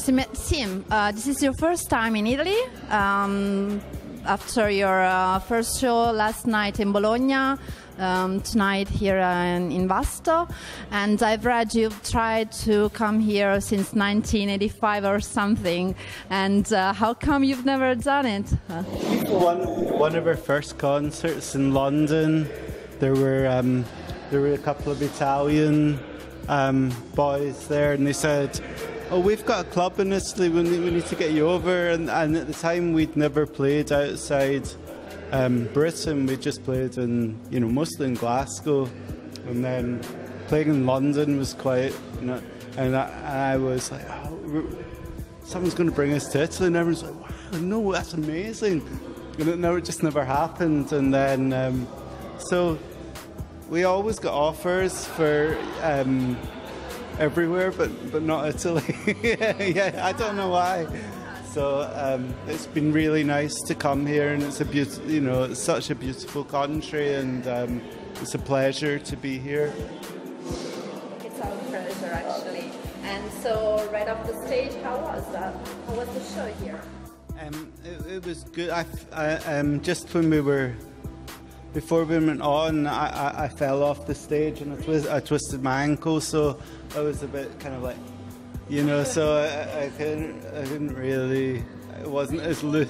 Sim, this is your first time in Italy after your first show last night in Bologna, tonight here in Vasto, and I've read you've tried to come here since 1985 or something, and how come you've never done it? One of our first concerts in London, there were a couple of Italian boys there, and they said, "Oh, we've got a club in Italy, we need to get you over." And at the time, we'd never played outside Britain. We just played in, mostly in Glasgow. And then playing in London was quite, and I was like, oh, someone's going to bring us to Italy. And everyone's like, wow, no, that's amazing. And it just never happened. And then, so we always got offers for everywhere, but not Italy. yeah, I don't know why. So it's been really nice to come here, and it's it's such a beautiful country, and it's a pleasure to be here. It's our pleasure, actually. And so, right off the stage, how was that? How was the show here? It was good. Just when before we went on, I fell off the stage and I twisted my ankle, so I was a bit kind of like, so I couldn't really. It wasn't as lit.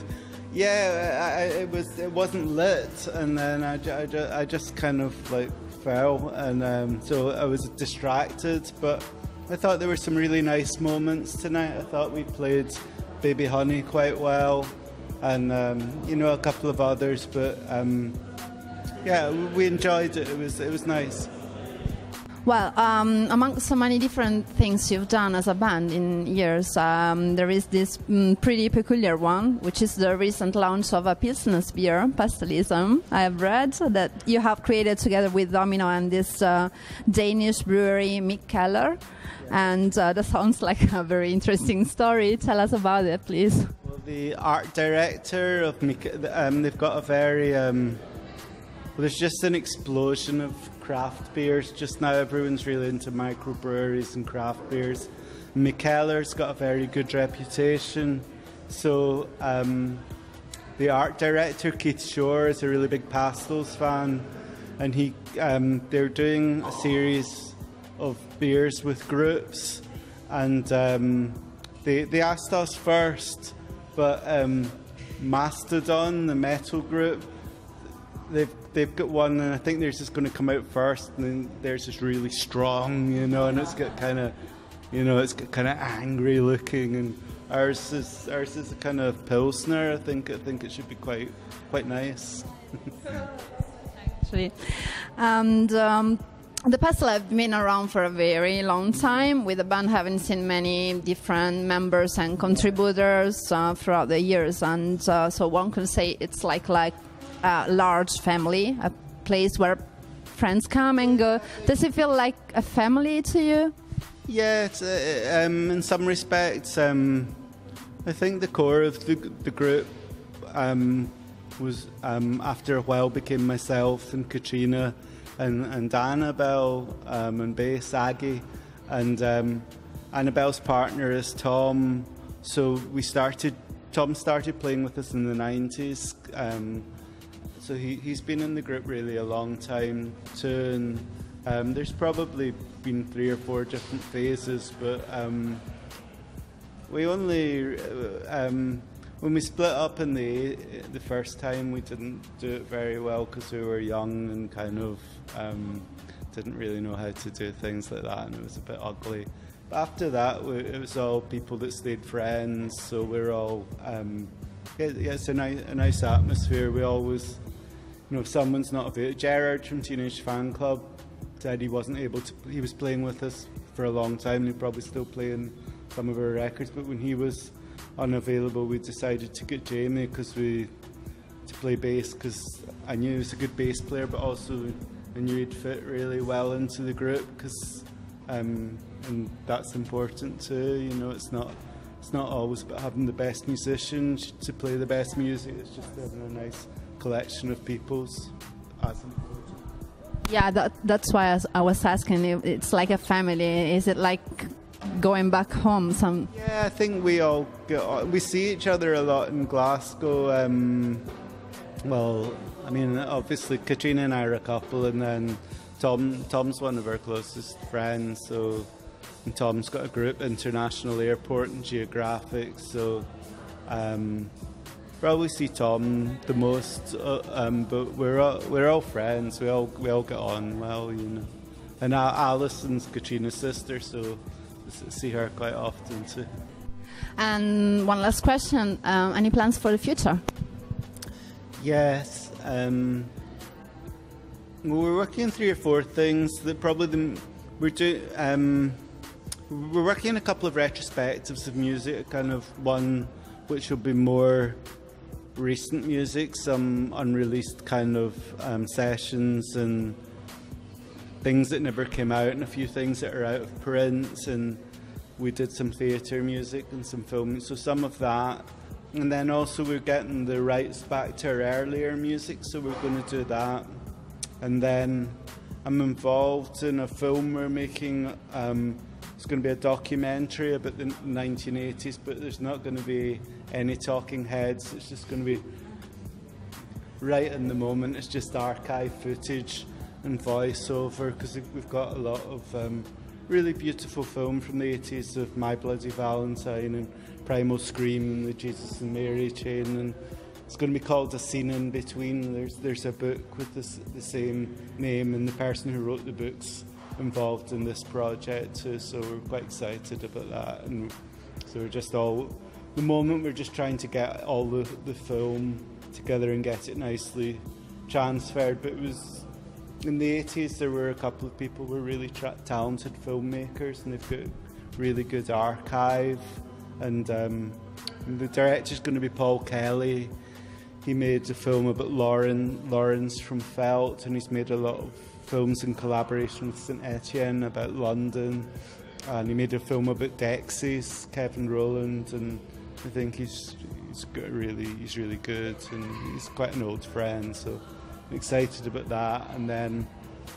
Yeah, it wasn't lit, and then I just kind of like fell, and so I was distracted. But I thought there were some really nice moments tonight. I thought we played Baby Honey quite well, and a couple of others, but. Yeah, we enjoyed it. It was nice. Well, among so many different things you've done as a band in years, there is this pretty peculiar one, which is the recent launch of a Pilsner beer, Pastels. I have read that you have created together with Domino and this Danish brewery, Musica, and that sounds like a very interesting story. Tell us about it, please. Well, the art director of Musica, they've got a very... there's just an explosion of craft beers. Just now everyone's really into microbreweries and craft beers. Michele's got a very good reputation. So the art director, Keith Shore, is a really big Pastels fan. And they're doing a series of beers with groups. And they asked us first, but Mastodon, the metal group, they've got one, and I think theirs is going to come out first, and then theirs is really strong, and it's got kind of, it's got kind of angry looking, and ours is a kind of Pilsner. I think it should be quite nice. Actually, and the Pastels have been around for a very long time, with the band having seen many different members and contributors throughout the years, and so one can say it's like a large family, a place where friends come and go. Does it feel like a family to you? Yeah, it's, in some respects. I think the core of the group was, after a while, became myself and Katrina and Annabelle, and bass Aggie, and Annabelle's partner is Tom. So Tom started playing with us in the 90s. So he's been in the group really a long time too, and there's probably been 3 or 4 different phases, but we only when we split up in the first time, we didn't do it very well because we were young and kind of didn't really know how to do things like that, and it was a bit ugly. But after that, it was all people that stayed friends, so we're all it's a nice atmosphere. We always, if someone's not available, Gerard from Teenage Fan Club said he wasn't able to. He was playing with us for a long time, and he's probably still playing some of our records. But when he was unavailable, we decided to get Jamie to play bass, because I knew he was a good bass player, but also I knew he'd fit really well into the group, because and that's important too. It's not always about having the best musicians to play the best music. It's just having a nice collection of people's as important. Yeah, that's why I was asking. It's like a family. Is it like going back home? Yeah, I think we see each other a lot in Glasgow. Well, I mean, obviously Katrina and I are a couple, and then Tom's one of our closest friends. So, and Tom's got a group, International Airport and Geographic. So, probably see Tom the most. But we're all friends. We all get on well, you know. And Alison's Katrina's sister, so see her quite often too. And one last question: any plans for the future? Yes, we're working on 3 or 4 things. That probably we're working on a couple of retrospectives of music. Kind of one which will be more recent music, some unreleased kind of sessions and things that never came out, and a few things that are out of print. And we did some theatre music and some filming, so some of that. And then also we're getting the rights back to our earlier music, so we're going to do that. And then I'm involved in a film we're making. It's going to be a documentary about the 1980s, but there's not going to be any talking heads. It's just going to be right in the moment. It's just archive footage and voiceover, because we've got a lot of really beautiful film from the 80s of My Bloody Valentine and Primal Scream and the Jesus and Mary chain, and it's going to be called A Scene in Between. There's a book with the same name, and the person who wrote the book's involved in this project too, so we're quite excited about that. And so we're just the moment we're just trying to get all the film together and get it nicely transferred. But it was in the 80s, there were a couple of people who were really talented filmmakers, and they've got really good archive. And the director's going to be Paul Kelly. He made a film about Lawrence from Felt, and he's made a lot of films in collaboration with St Etienne about London. And he made a film about Dexys, Kevin Rowland, and I think he's really good, and he's quite an old friend, so I'm excited about that. And then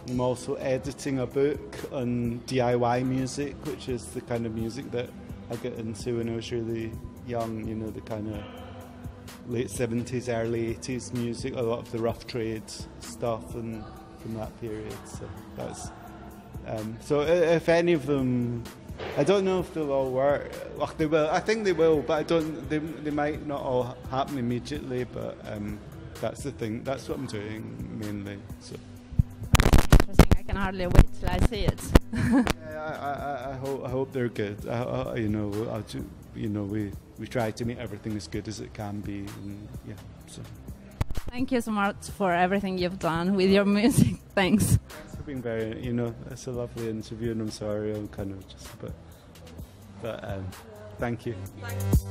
I'm also editing a book on DIY music, which is the kind of music that I got into when I was really young, you know, the kind of late 70s, early 80s music, a lot of the rough trade stuff and from that period. So that's so if any of them, I don't know if they'll all work. Well, they will. I think they will, but I don't. They might not all happen immediately. But that's the thing. That's what I'm doing mainly. So. Interesting. I can hardly wait till I see it. Yeah, I hope they're good. We try to make everything as good as it can be. And, yeah. So. Thank you so much for everything you've done with your music. Thanks. Thanks for being very, it's a lovely interview, and I'm sorry I'm kind of just a bit, but thank you. Thanks.